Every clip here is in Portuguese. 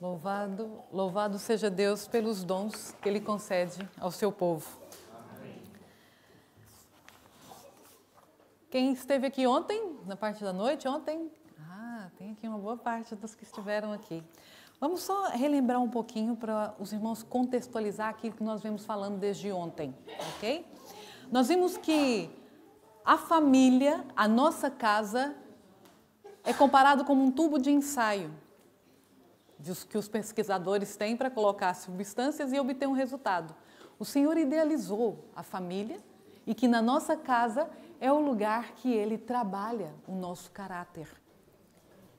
Louvado seja Deus pelos dons que Ele concede ao seu povo. Quem esteve aqui ontem, na parte da noite, ontem? Tem aqui uma boa parte dos que estiveram aqui. Vamos só relembrar um pouquinho para os irmãos contextualizar aquilo que nós vemos falando desde ontem, ok? Nós vimos que a família, a nossa casa, é comparado como um tubo de ensaio que os pesquisadores têm para colocar substâncias e obter um resultado. O Senhor idealizou a família e que na nossa casa é o lugar que Ele trabalha o nosso caráter.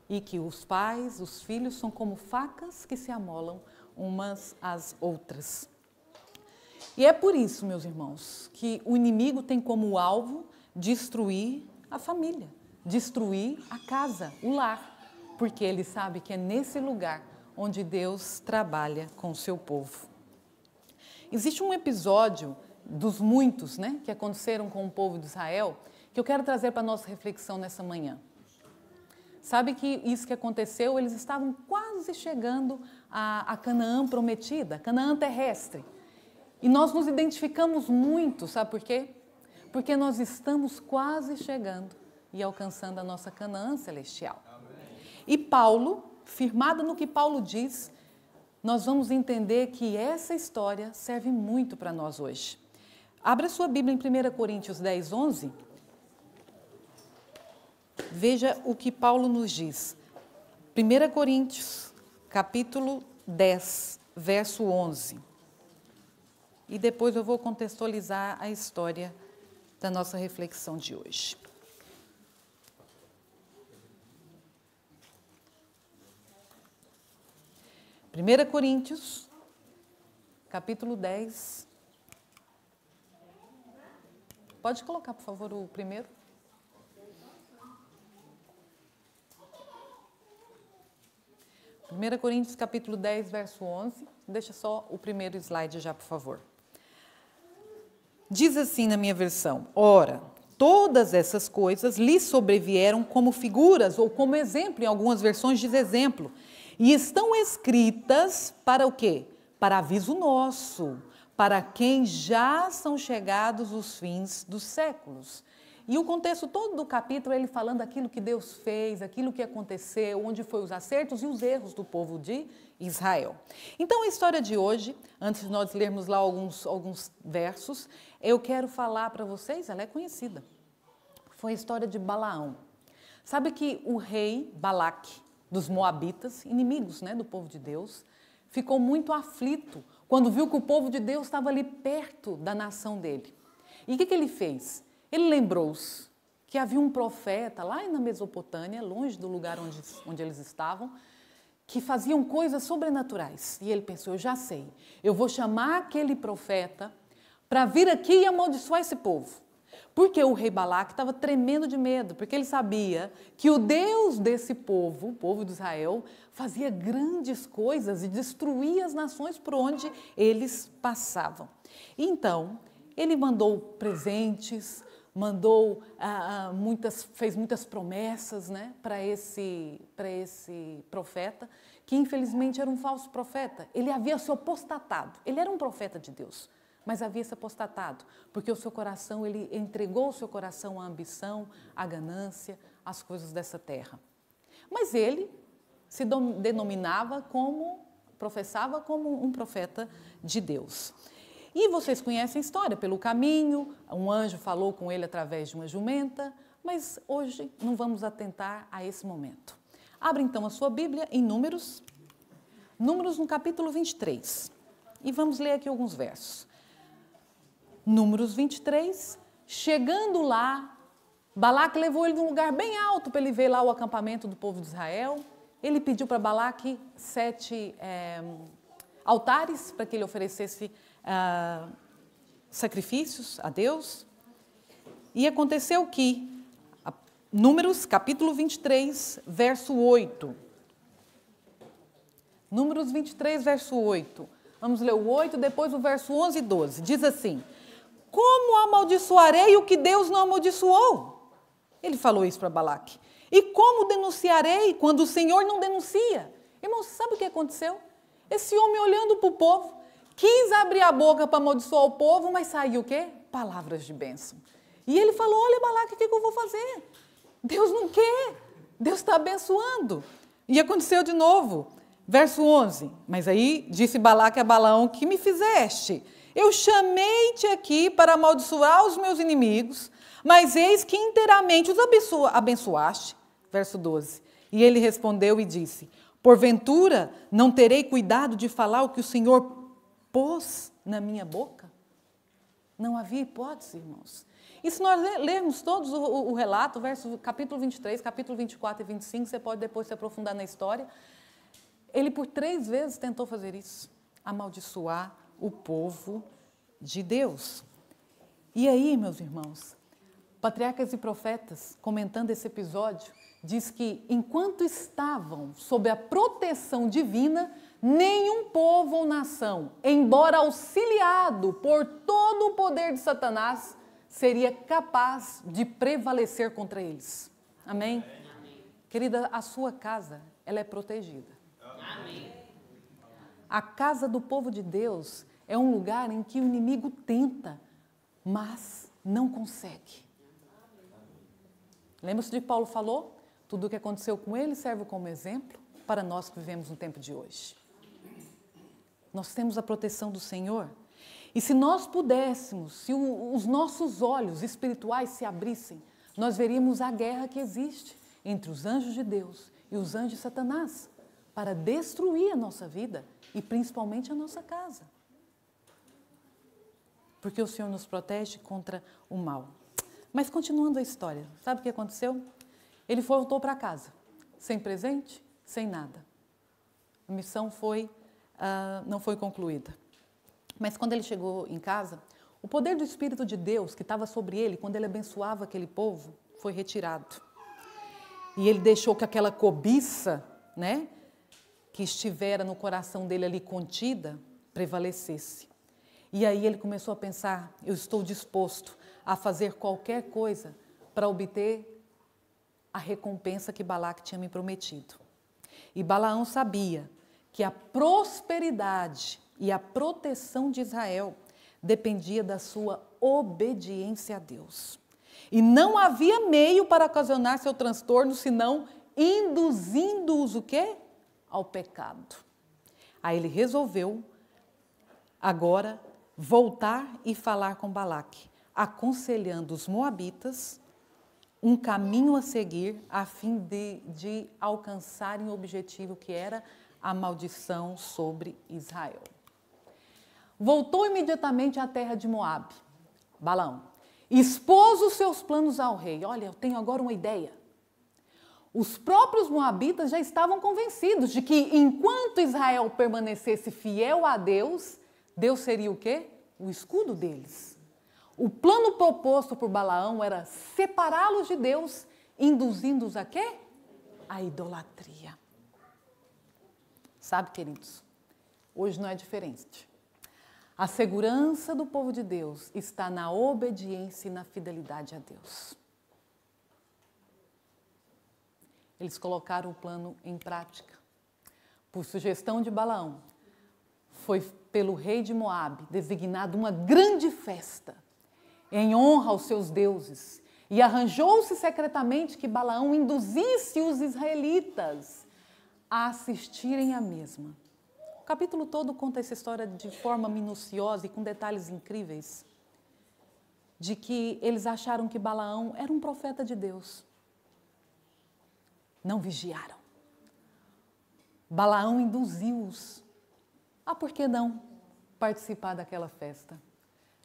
E que os pais, os filhos, são como facas que se amolam umas às outras. E é por isso, meus irmãos, que o inimigo tem como alvo destruir a família, destruir a casa, o lar, porque ele sabe que é nesse lugar onde Deus trabalha com o seu povo. Existe um episódio dos muitos, que aconteceram com o povo de Israel, que eu quero trazer para a nossa reflexão nessa manhã. Sabe que isso que aconteceu, eles estavam quase chegando a Canaã prometida, Canaã terrestre. E nós nos identificamos muito, sabe por quê? Porque nós estamos quase chegando e alcançando a nossa Canaã celestial. E Paulo, firmado no que Paulo diz, nós vamos entender que essa história serve muito para nós hoje. Abra sua Bíblia em 1 Coríntios 10, 11. Veja o que Paulo nos diz. 1 Coríntios, capítulo 10, verso 11. E depois eu vou contextualizar a história da nossa reflexão de hoje. Primeira Coríntios, capítulo 10. Pode colocar, por favor, o primeiro. Primeira Coríntios, capítulo 10, verso 11. Deixa só o primeiro slide já, por favor. Diz assim na minha versão: ora, todas essas coisas lhe sobrevieram como figuras ou como exemplo, em algumas versões diz exemplo, e estão escritas para o quê? Para aviso nosso, para quem já são chegados os fins dos séculos. E o contexto todo do capítulo, ele falando aquilo que Deus fez, aquilo que aconteceu, onde foi os acertos e os erros do povo de Israel. Então, a história de hoje, antes de nós lermos lá alguns versos, eu quero falar para vocês, ela é conhecida. Foi a história de Balaão. Sabe que o rei Balaque, dos Moabitas, inimigos do povo de Deus, ficou muito aflito quando viu que o povo de Deus estava ali perto da nação dele. E o que ele fez? Ele lembrou-se que havia um profeta lá na Mesopotâmia, longe do lugar onde eles estavam, que faziam coisas sobrenaturais. E ele pensou, eu já sei, eu vou chamar aquele profeta para vir aqui e amaldiçoar esse povo. Porque o rei Balaque estava tremendo de medo, porque ele sabia que o Deus desse povo, o povo de Israel, fazia grandes coisas e destruía as nações por onde eles passavam. Então, ele mandou presentes, fez muitas promessas para esse profeta, que infelizmente era um falso profeta. Ele havia se apostatado, ele era um profeta de Deus, mas havia se apostatado, porque o seu coração, ele entregou o seu coração à ambição, à ganância, às coisas dessa terra. Mas ele se professava como um profeta de Deus. E vocês conhecem a história, pelo caminho, um anjo falou com ele através de uma jumenta, mas hoje não vamos atentar a esse momento. Abra então a sua Bíblia em Números no capítulo 23, e vamos ler aqui alguns versos. Números 23, chegando lá, Balaque levou ele num lugar bem alto para ele ver lá o acampamento do povo de Israel. Ele pediu para Balaque 7 altares para que ele oferecesse sacrifícios a Deus. E aconteceu que, Números capítulo 23, verso 8. Números 23, verso 8. Vamos ler o 8, depois o verso 11 e 12. Diz assim: como amaldiçoarei o que Deus não amaldiçoou? Ele falou isso para Balaque. E como denunciarei quando o Senhor não denuncia? Irmãos, sabe o que aconteceu? Esse homem olhando para o povo, quis abrir a boca para amaldiçoar o povo, mas saiu o quê? Palavras de bênção. E ele falou, olha Balaque, o que eu vou fazer? Deus não quer, Deus está abençoando. E aconteceu de novo, verso 11, mas aí disse Balaque a Balaão, que me fizeste? Eu chamei-te aqui para amaldiçoar os meus inimigos, mas eis que inteiramente os abençoaste. Verso 12, e ele respondeu e disse, porventura não terei cuidado de falar o que o Senhor pôs na minha boca? Não havia hipótese, irmãos. E se nós lermos todos o relato, capítulo 23, capítulo 24 e 25, você pode depois se aprofundar na história, ele por 3 vezes tentou fazer isso, amaldiçoar o povo de Deus. E aí, meus irmãos, patriarcas e profetas, comentando esse episódio, diz que enquanto estavam sob a proteção divina, nenhum povo ou nação, embora auxiliado por todo o poder de Satanás, seria capaz de prevalecer contra eles. Amém? Amém. Querida, a sua casa, ela é protegida. Amém. A casa do povo de Deus é um lugar em que o inimigo tenta, mas não consegue. Lembra-se de que Paulo falou? Tudo o que aconteceu com ele serve como exemplo para nós que vivemos no tempo de hoje. Nós temos a proteção do Senhor. E se nós pudéssemos, se os nossos olhos espirituais se abrissem, nós veríamos a guerra que existe entre os anjos de Deus e os anjos de Satanás para destruir a nossa vida e principalmente a nossa casa. Porque o Senhor nos protege contra o mal. Mas continuando a história, sabe o que aconteceu? Ele voltou para casa, sem presente, sem nada. A missão não foi concluída. Mas quando ele chegou em casa, o poder do Espírito de Deus que estava sobre ele, quando ele abençoava aquele povo, foi retirado. E ele deixou que aquela cobiça, né, que estivera no coração dele ali contida, prevalecesse. E aí ele começou a pensar, eu estou disposto a fazer qualquer coisa para obter a recompensa que Balaque tinha me prometido. E Balaão sabia que a prosperidade e a proteção de Israel dependia da sua obediência a Deus. E não havia meio para ocasionar seu transtorno, senão induzindo-os o quê? Ao pecado. Aí ele resolveu agora voltar e falar com Balaque, aconselhando os moabitas um caminho a seguir a fim de alcançarem o objetivo que era a maldição sobre Israel. Voltou imediatamente à terra de Moabe, Balaão, expôs os seus planos ao rei. Olha, eu tenho agora uma ideia. Os próprios moabitas já estavam convencidos de que enquanto Israel permanecesse fiel a Deus, Deus seria o quê? O escudo deles. O plano proposto por Balaão era separá-los de Deus, induzindo-os a quê? A idolatria. Sabe, queridos, hoje não é diferente. A segurança do povo de Deus está na obediência e na fidelidade a Deus. Eles colocaram o plano em prática. Por sugestão de Balaão, foi pelo rei de Moabe designada uma grande festa em honra aos seus deuses. E arranjou-se secretamente que Balaão induzisse os israelitas a assistirem à mesma. O capítulo todo conta essa história de forma minuciosa e com detalhes incríveis, de que eles acharam que Balaão era um profeta de Deus. Não vigiaram. Balaão induziu-os a, por que não, participar daquela festa.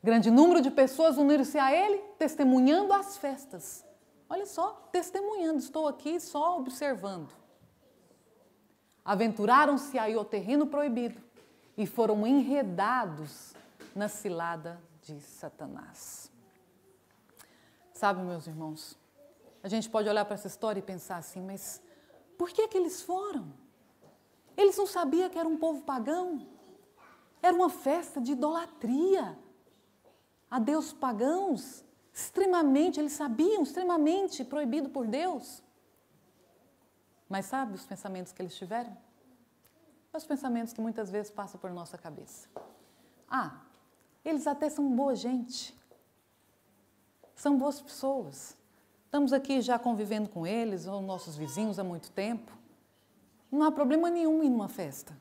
Grande número de pessoas uniram-se a ele, testemunhando as festas. Olha só, testemunhando, estou aqui só observando. Aventuraram-se aí ao terreno proibido e foram enredados na cilada de Satanás. Sabe, meus irmãos, a gente pode olhar para essa história e pensar assim, mas por que eles foram? Eles não sabiam que era um povo pagão? Era uma festa de idolatria a deus pagãos, eles sabiam, extremamente proibido por Deus. Mas sabe os pensamentos que eles tiveram? Os pensamentos que muitas vezes passam por nossa cabeça. Ah, eles até são boa gente. São boas pessoas. Estamos aqui já convivendo com eles, ou nossos vizinhos há muito tempo. Não há problema nenhum em uma festa.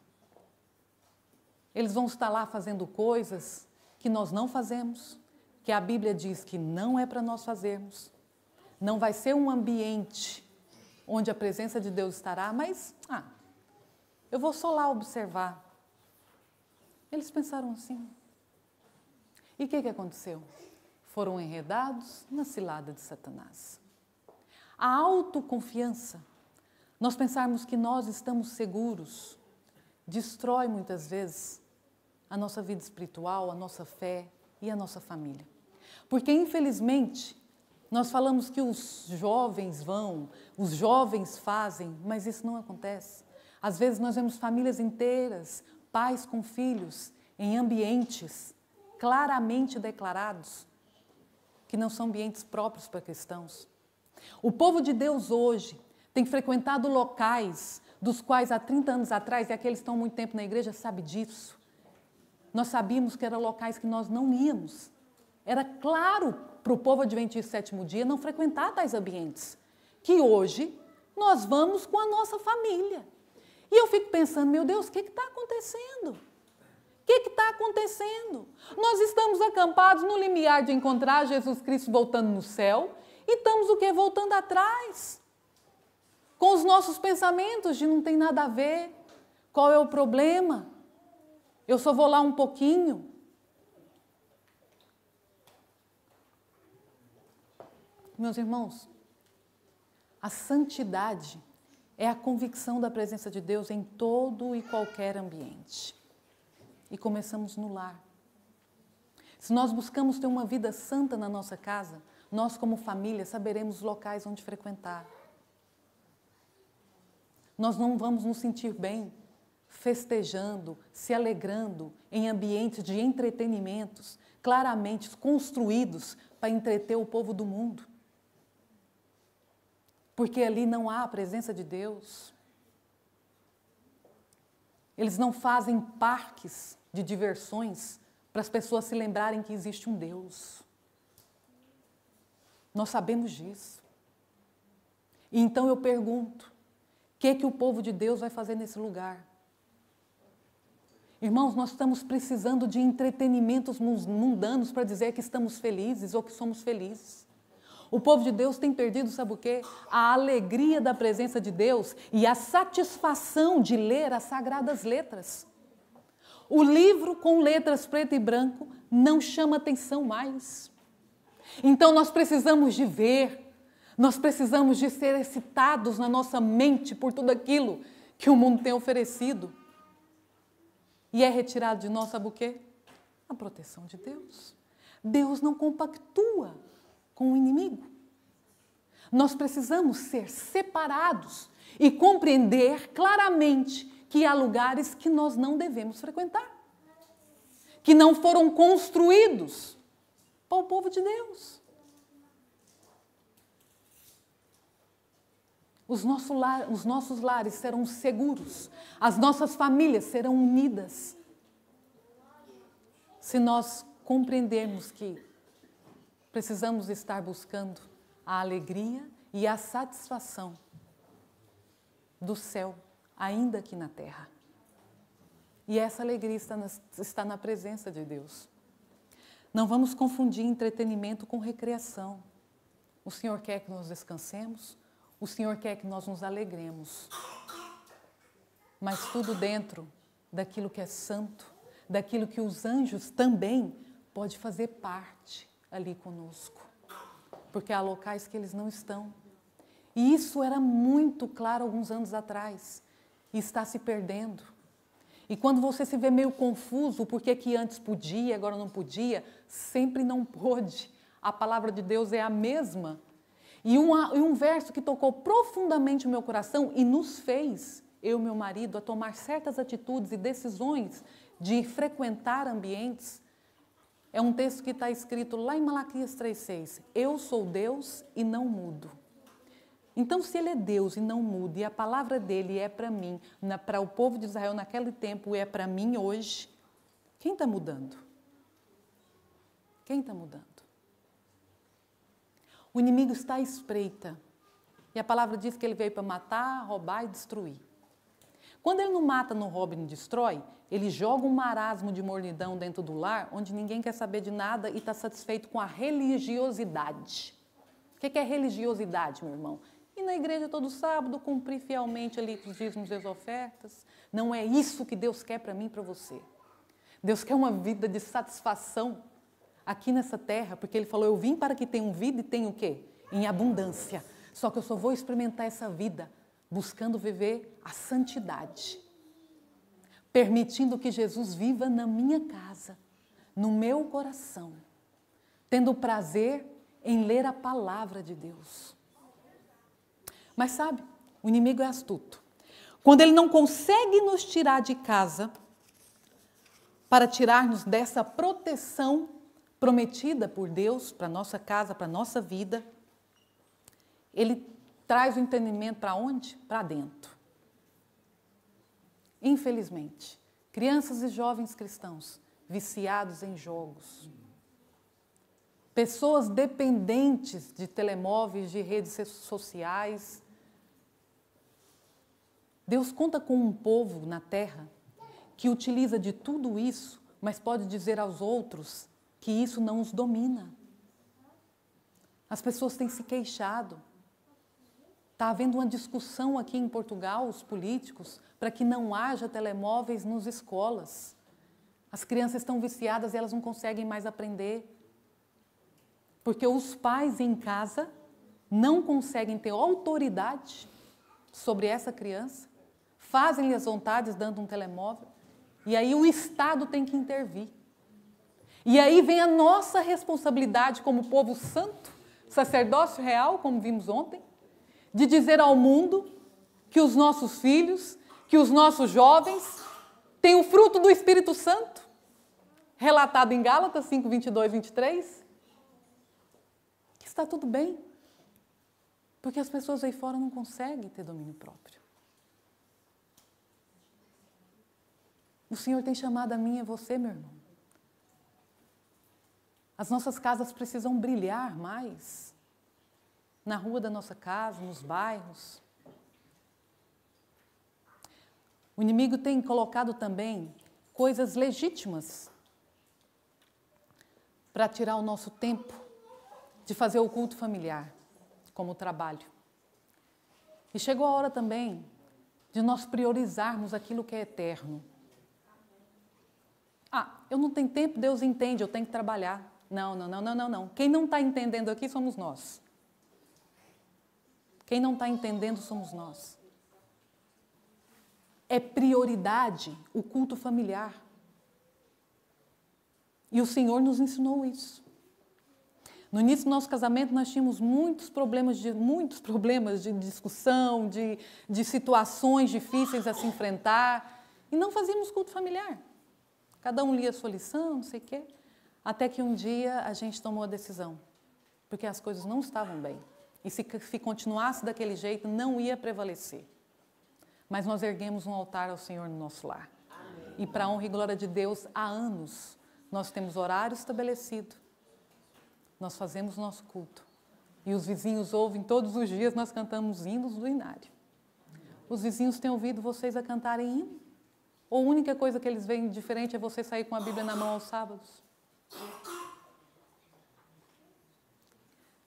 Eles vão estar lá fazendo coisas que nós não fazemos, que a Bíblia diz que não é para nós fazermos. Não vai ser um ambiente onde a presença de Deus estará, mas eu vou só lá observar. Eles pensaram assim. E o que aconteceu? Foram enredados na cilada de Satanás. A autoconfiança, nós pensarmos que nós estamos seguros, destrói muitas vezes a nossa vida espiritual, a nossa fé e a nossa família. Porque, infelizmente, nós falamos que os jovens vão, os jovens fazem, mas isso não acontece. Às vezes nós vemos famílias inteiras, pais com filhos, em ambientes claramente declarados, que não são ambientes próprios para cristãos. O povo de Deus hoje tem frequentado locais dos quais há 30 anos atrás, e aqueles que estão há muito tempo na igreja sabem disso, nós sabíamos que eram locais que nós não íamos. Era claro para o povo adventista sétimo dia não frequentar tais ambientes, que hoje nós vamos com a nossa família. E eu fico pensando, meu Deus, o que está acontecendo? O que está acontecendo? Nós estamos acampados no limiar de encontrar Jesus Cristo voltando no céu e estamos o quê? Voltando atrás. Com os nossos pensamentos de não tem nada a ver. Qual é o problema? Eu só vou lá um pouquinho. Meus irmãos, a santidade é a convicção da presença de Deus em todo e qualquer ambiente. E começamos no lar. Se nós buscamos ter uma vida santa na nossa casa, nós como família saberemos os locais onde frequentar. Nós não vamos nos sentir bem festejando, se alegrando em ambientes de entretenimentos claramente construídos para entreter o povo do mundo. Porque ali não há a presença de Deus. Eles não fazem parques de diversões para as pessoas se lembrarem que existe um Deus. Nós sabemos disso. E então eu pergunto, o que o povo de Deus vai fazer nesse lugar? Irmãos, nós estamos precisando de entretenimentos mundanos para dizer que estamos felizes ou que somos felizes. O povo de Deus tem perdido, sabe o quê? A alegria da presença de Deus e a satisfação de ler as sagradas letras. O livro com letras preto e branco não chama atenção mais. Então nós precisamos de ver, nós precisamos de ser excitados na nossa mente por tudo aquilo que o mundo tem oferecido. E é retirado de nós, sabe o quê? A proteção de Deus. Deus não compactua com o inimigo. Nós precisamos ser separados e compreender claramente que há lugares que nós não devemos frequentar, que não foram construídos para o povo de Deus. Os nossos lares serão seguros, as nossas famílias serão unidas, se nós compreendermos que precisamos estar buscando a alegria e a satisfação do céu, ainda aqui na terra. E essa alegria está na presença de Deus. Não vamos confundir entretenimento com recreação. O Senhor quer que nós descansemos, o Senhor quer que nós nos alegremos. Mas tudo dentro daquilo que é santo, daquilo que os anjos também podem fazer parte ali conosco. Porque há locais que eles não estão. E isso era muito claro alguns anos atrás. E está se perdendo. E quando você se vê meio confuso, porque que antes podia, agora não podia, sempre não pôde. A palavra de Deus é a mesma. E um verso que tocou profundamente o meu coração e nos fez, eu e meu marido, a tomar certas atitudes e decisões de frequentar ambientes. É um texto que está escrito lá em Malaquias 3,6. Eu sou Deus e não mudo. Então, se ele é Deus e não muda, e a palavra dele é para mim, para o povo de Israel naquele tempo, é para mim hoje, quem está mudando? Quem está mudando? O inimigo está à espreita. E a palavra diz que ele veio para matar, roubar e destruir. Quando ele não mata, não rouba e não destrói, ele joga um marasmo de mornidão dentro do lar, onde ninguém quer saber de nada e está satisfeito com a religiosidade. O que é religiosidade, meu irmão? Ir na igreja todo sábado, cumprir fielmente ali os dízimos e as ofertas. Não é isso que Deus quer para mim e para você. Deus quer uma vida de satisfação aqui nessa terra, porque Ele falou, eu vim para que tenham vida e tenham o quê? Em abundância. Só que eu só vou experimentar essa vida buscando viver a santidade. Permitindo que Jesus viva na minha casa, no meu coração. Tendo prazer em ler a palavra de Deus. Mas sabe, o inimigo é astuto. Quando ele não consegue nos tirar de casa para tirar-nos dessa proteção prometida por Deus para a nossa casa, para a nossa vida, ele traz o entendimento para onde? Para dentro. Infelizmente, crianças e jovens cristãos viciados em jogos, pessoas dependentes de telemóveis, de redes sociais. Deus conta com um povo na terra que utiliza de tudo isso, mas pode dizer aos outros que isso não os domina. As pessoas têm se queixado. Está havendo uma discussão aqui em Portugal, os políticos, para que não haja telemóveis nas escolas. As crianças estão viciadas e elas não conseguem mais aprender. Porque os pais em casa não conseguem ter autoridade sobre essa criança, fazem-lhe as vontades dando um telemóvel, e aí o Estado tem que intervir. E aí vem a nossa responsabilidade como povo santo, sacerdócio real, como vimos ontem, de dizer ao mundo que os nossos filhos, que os nossos jovens têm o fruto do Espírito Santo, relatado em Gálatas 5, 22, 23, que está tudo bem, porque as pessoas aí fora não conseguem ter domínio próprio. O Senhor tem chamado a mim e a você, meu irmão. As nossas casas precisam brilhar mais. Na rua da nossa casa, nos bairros. O inimigo tem colocado também coisas legítimas para tirar o nosso tempo de fazer o culto familiar, como o trabalho. E chegou a hora também de nós priorizarmos aquilo que é eterno. Eu não tenho tempo, Deus entende, eu tenho que trabalhar. Não. Quem não está entendendo aqui somos nós. Quem não está entendendo somos nós. É prioridade o culto familiar. E o Senhor nos ensinou isso. No início do nosso casamento, nós tínhamos muitos problemas de discussão, de situações difíceis a se enfrentar, e não fazíamos culto familiar. Cada um lia a sua lição, não sei o quê, até que um dia a gente tomou a decisão, porque as coisas não estavam bem. E se continuasse daquele jeito, não ia prevalecer. Mas nós erguemos um altar ao Senhor no nosso lar. Amém. E para a honra e glória de Deus, há anos, nós temos horário estabelecido. Nós fazemos nosso culto. E os vizinhos ouvem todos os dias, nós cantamos hinos do inário. Os vizinhos têm ouvido vocês a cantarem hino? Ou a única coisa que eles veem diferente é você sair com a Bíblia na mão aos sábados?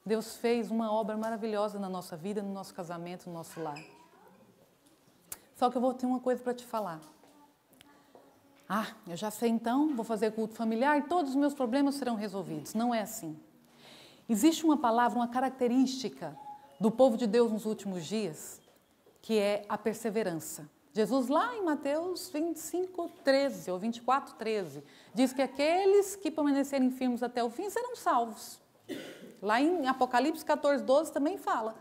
Deus fez uma obra maravilhosa na nossa vida, no nosso casamento, no nosso lar. Só que eu vou ter uma coisa para te falar. Eu já sei então, vou fazer culto familiar e todos os meus problemas serão resolvidos. Não é assim. Existe uma palavra, uma característica do povo de Deus nos últimos dias, que é a perseverança. Jesus, lá em Mateus 25, 13, ou 24, 13, diz que aqueles que permanecerem firmes até o fim serão salvos. Lá em Apocalipse 14, 12 também fala.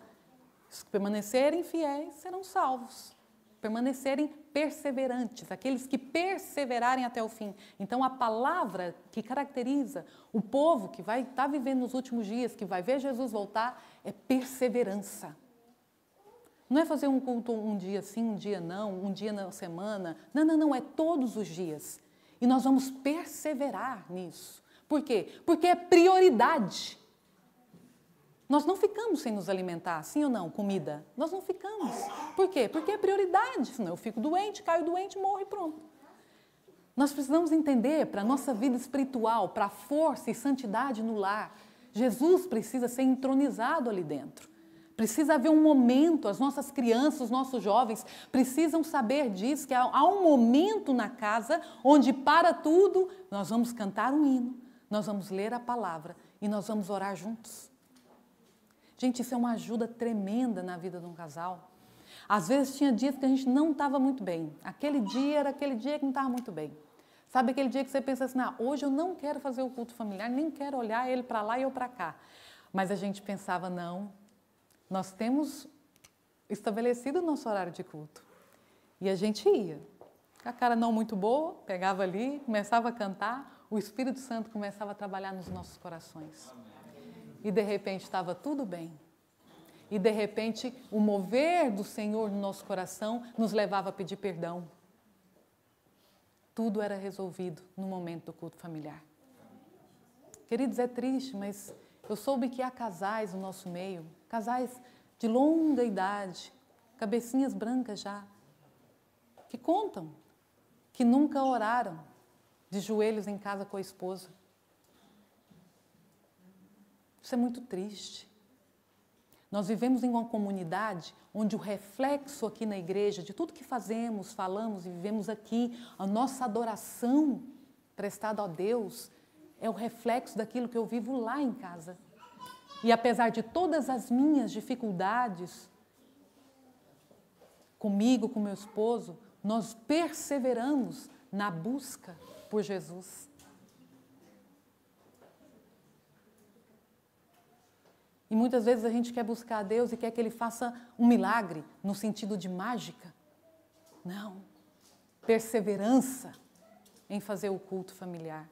Os que permanecerem fiéis serão salvos. Permanecerem perseverantes, aqueles que perseverarem até o fim. Então, a palavra que caracteriza o povo que vai estar vivendo nos últimos dias, que vai ver Jesus voltar, é perseverança. Não é fazer um culto um dia sim, um dia não, um dia na semana. Não, não, não, é todos os dias. E nós vamos perseverar nisso. Por quê? Porque é prioridade. Nós não ficamos sem nos alimentar, sim ou não, comida? Nós não ficamos. Por quê? Porque é prioridade. Senão eu fico doente, caio doente, morro e pronto. Nós precisamos entender, para a nossa vida espiritual, para a força e santidade no lar, Jesus precisa ser entronizado ali dentro. Precisa haver um momento, as nossas crianças, os nossos jovens precisam saber disso, que há um momento na casa onde para tudo nós vamos cantar um hino, nós vamos ler a palavra e nós vamos orar juntos. Gente, isso é uma ajuda tremenda na vida de um casal. Às vezes tinha dias que a gente não estava muito bem. Aquele dia era aquele dia que não estava muito bem. Sabe aquele dia que você pensa assim, hoje eu não quero fazer o culto familiar, nem quero olhar ele para lá e eu para cá. Mas a gente pensava, não, nós temos estabelecido o nosso horário de culto. E a gente ia. Com a cara não muito boa, pegava ali, começava a cantar, o Espírito Santo começava a trabalhar nos nossos corações. E de repente estava tudo bem. E de repente o mover do Senhor no nosso coração nos levava a pedir perdão. Tudo era resolvido no momento do culto familiar. Queridos, é triste, mas eu soube que há casais no nosso meio, casais de longa idade, cabecinhas brancas já, que contam que nunca oraram de joelhos em casa com a esposa. Isso é muito triste. Nós vivemos em uma comunidade onde o reflexo aqui na igreja, de tudo que fazemos, falamos e vivemos aqui, a nossa adoração prestada a Deus, é o reflexo daquilo que eu vivo lá em casa. E apesar de todas as minhas dificuldades, comigo, com meu esposo, nós perseveramos na busca por Jesus. E muitas vezes a gente quer buscar a Deus e quer que Ele faça um milagre, no sentido de mágica. Não. Perseverança em fazer o culto familiar.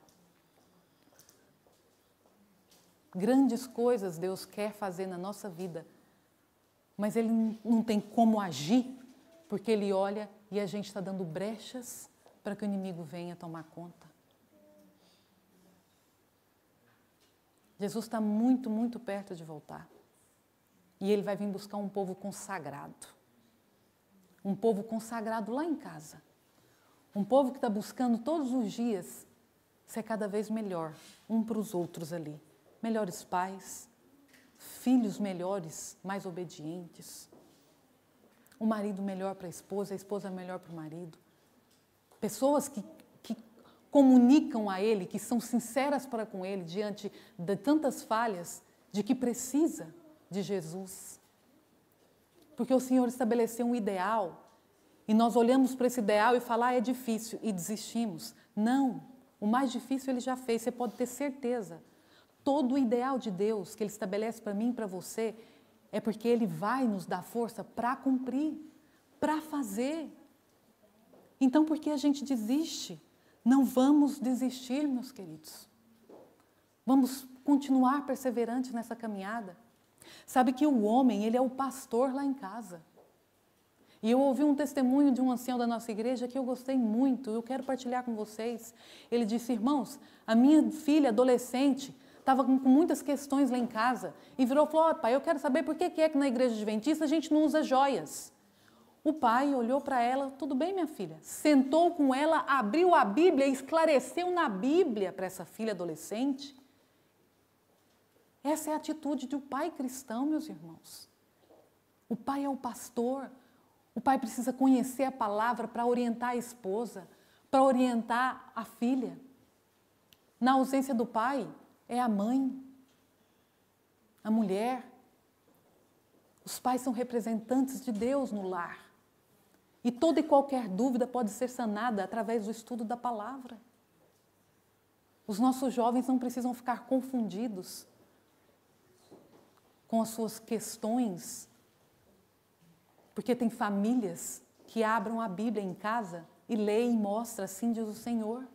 Grandes coisas Deus quer fazer na nossa vida, mas Ele não tem como agir, porque Ele olha e a gente está dando brechas para que o inimigo venha tomar conta. Jesus está muito, muito perto de voltar. E Ele vai vir buscar um povo consagrado. Um povo consagrado lá em casa. Um povo que está buscando todos os dias ser cada vez melhor, um para os outros ali. Melhores pais, filhos melhores, mais obedientes. O marido melhor para a esposa melhor para o marido. Pessoas que comunicam a Ele, que são sinceras para com Ele, diante de tantas falhas, de que precisa de Jesus. Porque o Senhor estabeleceu um ideal, e nós olhamos para esse ideal e falamos, é difícil, e desistimos. Não, o mais difícil Ele já fez, você pode ter certeza. Todo o ideal de Deus que Ele estabelece para mim e para você, é porque Ele vai nos dar força para cumprir, para fazer. Então, por que a gente desiste? Não vamos desistir, meus queridos. Vamos continuar perseverantes nessa caminhada. Sabe que o homem, ele é o pastor lá em casa. E eu ouvi um testemunho de um ancião da nossa igreja que eu gostei muito, eu quero partilhar com vocês. Ele disse, irmãos, a minha filha adolescente estava com muitas questões lá em casa e virou e falou, pai, eu quero saber por que é que na igreja adventista a gente não usa joias. O pai olhou para ela, tudo bem, minha filha? Sentou com ela, abriu a Bíblia, esclareceu na Bíblia para essa filha adolescente. Essa é a atitude de um pai cristão, meus irmãos. O pai é o pastor. O pai precisa conhecer a palavra para orientar a esposa, para orientar a filha. Na ausência do pai, é a mãe, a mulher. Os pais são representantes de Deus no lar. E toda e qualquer dúvida pode ser sanada através do estudo da palavra. Os nossos jovens não precisam ficar confundidos com as suas questões, porque tem famílias que abram a Bíblia em casa e leem e mostram, assim diz o Senhor.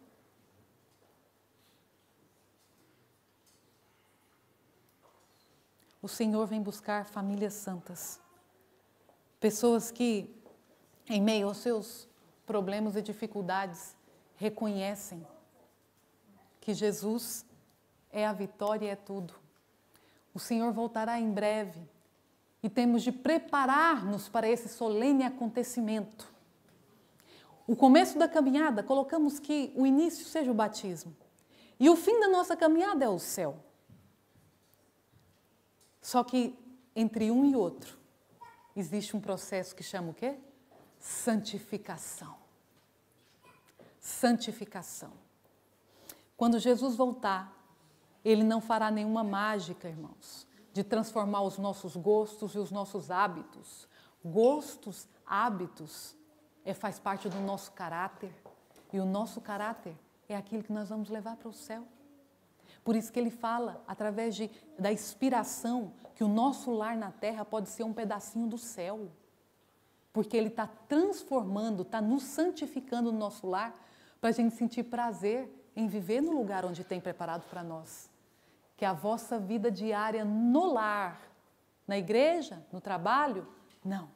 O Senhor vem buscar famílias santas. Pessoas que, em meio aos seus problemas e dificuldades, reconhecem que Jesus é a vitória e é tudo. O Senhor voltará em breve e temos de preparar-nos para esse solene acontecimento. O começo da caminhada, colocamos que o início seja o batismo. E o fim da nossa caminhada é o céu. Só que entre um e outro existe um processo que chama o quê? Santificação. Santificação. Quando Jesus voltar, Ele não fará nenhuma mágica, irmãos, de transformar os nossos gostos e os nossos hábitos. Gostos, hábitos, faz parte do nosso caráter. E o nosso caráter é aquilo que nós vamos levar para o céu. Por isso que Ele fala, através da inspiração, que o nosso lar na terra pode ser um pedacinho do céu. Porque Ele está transformando, está nos santificando no nosso lar, para a gente sentir prazer em viver no lugar onde tem preparado para nós. Que a vossa vida diária no lar, na igreja, no trabalho, não.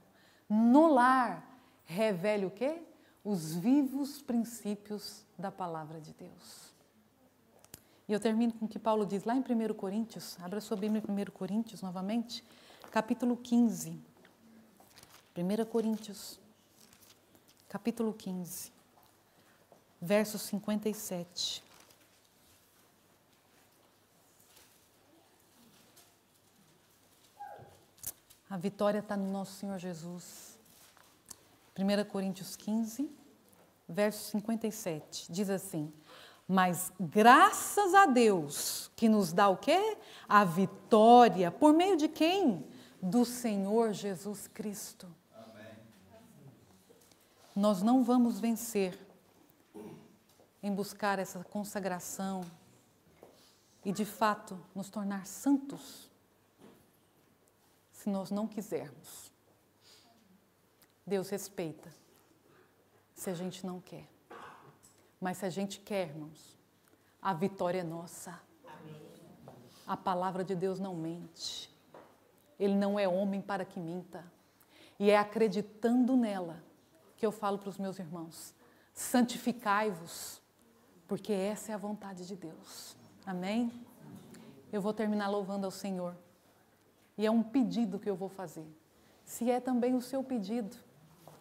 No lar, revele o quê? Os vivos princípios da palavra de Deus. E eu termino com o que Paulo diz lá em 1 Coríntios, abra sua Bíblia em 1 Coríntios novamente, capítulo 15. 1 Coríntios, capítulo 15, verso 57. A vitória está no nosso Senhor Jesus. 1 Coríntios 15, verso 57, diz assim: mas graças a Deus que nos dá o quê? A vitória. Por meio de quem? Do Senhor Jesus Cristo. Amém. Nós não vamos vencer em buscar essa consagração e, de fato, nos tornar santos se nós não quisermos. Deus respeita se a gente não quer. Mas se a gente quer, irmãos, a vitória é nossa. Amém. A palavra de Deus não mente. Ele não é homem para que minta. E é acreditando nela que eu falo para os meus irmãos: santificai-vos, porque essa é a vontade de Deus. Amém? Eu vou terminar louvando ao Senhor. E é um pedido que eu vou fazer. Se é também o seu pedido,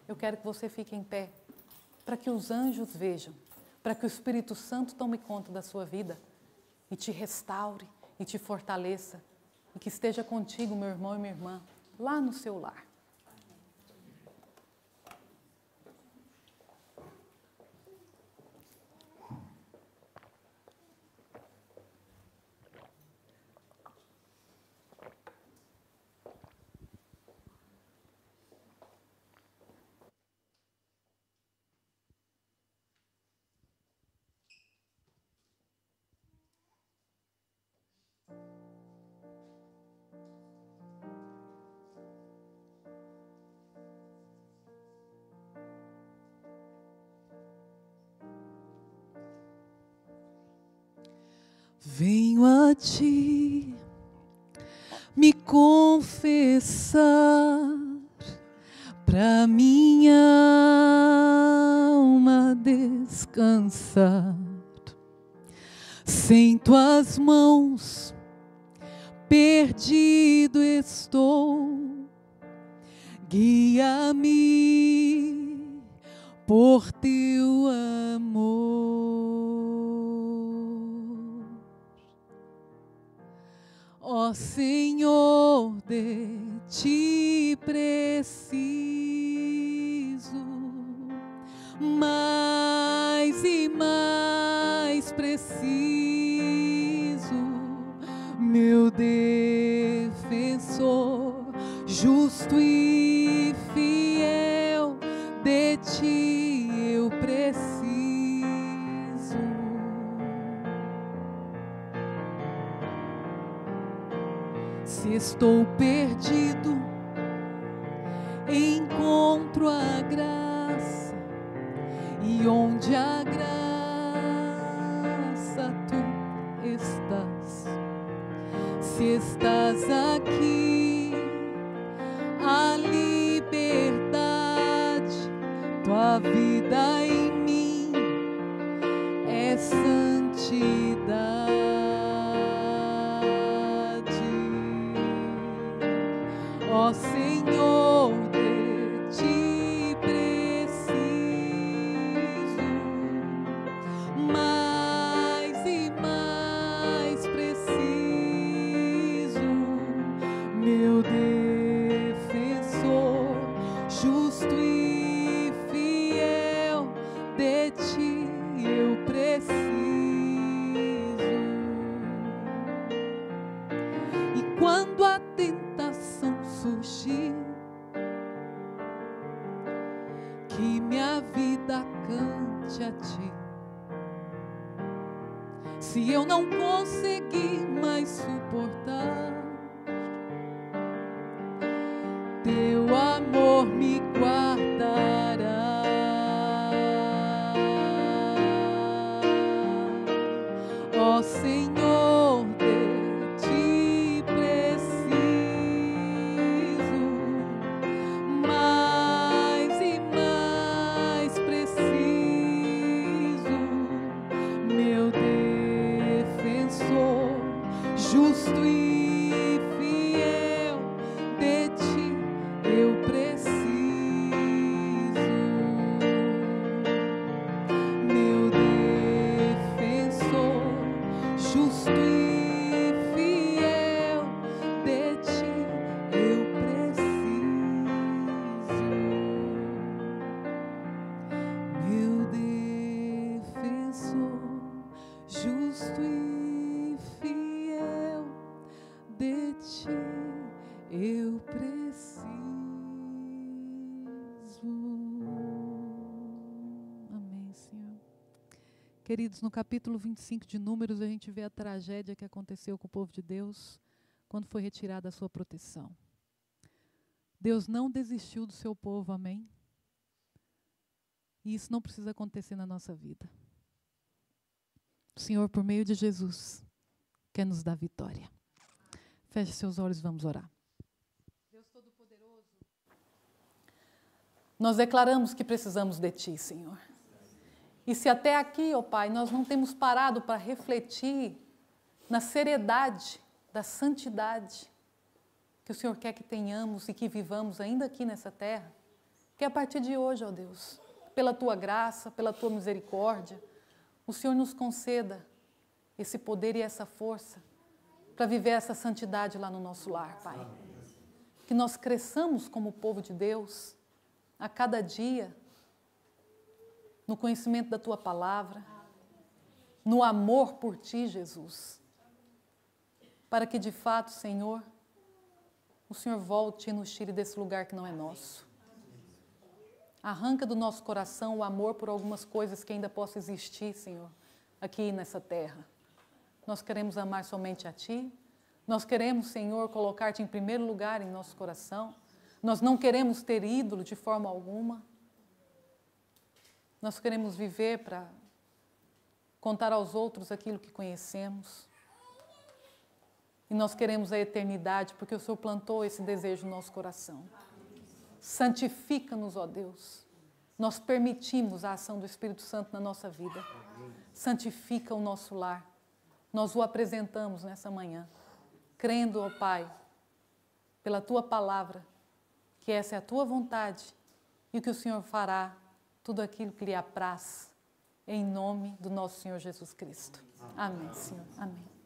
eu quero que você fique em pé, para que os anjos vejam, para que o Espírito Santo tome conta da sua vida e te restaure e te fortaleça e que esteja contigo, meu irmão e minha irmã, lá no seu lar. Venho a ti me confessar, pra minha alma descansar. Sem tuas mãos perdido estou, guia-me por teu amor. Ó Senhor, de ti preciso, mais e mais preciso, meu defensor, justo e fiel, de ti eu preciso. Se estou perdido, encontro a graça, e onde a graça tu estás. Se estás aqui, a liberdade de ti eu preciso. E quando a tentação surgir, que minha vida cante a ti. Se eu não conseguir mais suportar, teu amor me guardará. Ó Senhor, de ti preciso, mais e mais preciso, meu defensor, justo e fiel, de ti eu preciso, meu defensor, justo e fiel, de ti eu preciso, meu defensor, justo e fiel, de ti eu preciso. Amém, Senhor. Queridos, no capítulo 25 de Números, a gente vê a tragédia que aconteceu com o povo de Deus quando foi retirada a sua proteção. Deus não desistiu do seu povo, amém? E isso não precisa acontecer na nossa vida. O Senhor, por meio de Jesus, quer nos dar vitória. Feche seus olhos e vamos orar. Deus Todo-Poderoso, Nós declaramos que precisamos de Ti, Senhor. E se até aqui, ó Pai, nós não temos parado para refletir na seriedade da santidade que o Senhor quer que tenhamos e que vivamos ainda aqui nessa terra, que a partir de hoje, ó Deus, pela Tua graça, pela Tua misericórdia, o Senhor nos conceda esse poder e essa força para viver essa santidade lá no nosso lar, Pai. Que nós cresçamos como povo de Deus a cada dia no conhecimento da Tua palavra, no amor por Ti, Jesus, para que de fato, Senhor, o Senhor volte e nos tire desse lugar que não é nosso. Arranca do nosso coração o amor por algumas coisas que ainda possam existir, Senhor, aqui nessa terra. Nós queremos amar somente a Ti. Nós queremos, Senhor, colocar-Te em primeiro lugar em nosso coração. Nós não queremos ter ídolo de forma alguma. Nós queremos viver para contar aos outros aquilo que conhecemos. E nós queremos a eternidade, porque o Senhor plantou esse desejo no nosso coração. Santifica-nos, ó Deus. Nós permitimos a ação do Espírito Santo na nossa vida. Santifica o nosso lar. Nós o apresentamos nessa manhã, crendo, ó Pai, pela Tua palavra, que essa é a Tua vontade e que o Senhor fará tudo aquilo que lhe apraz, em nome do nosso Senhor Jesus Cristo. Amém, Senhor. Amém.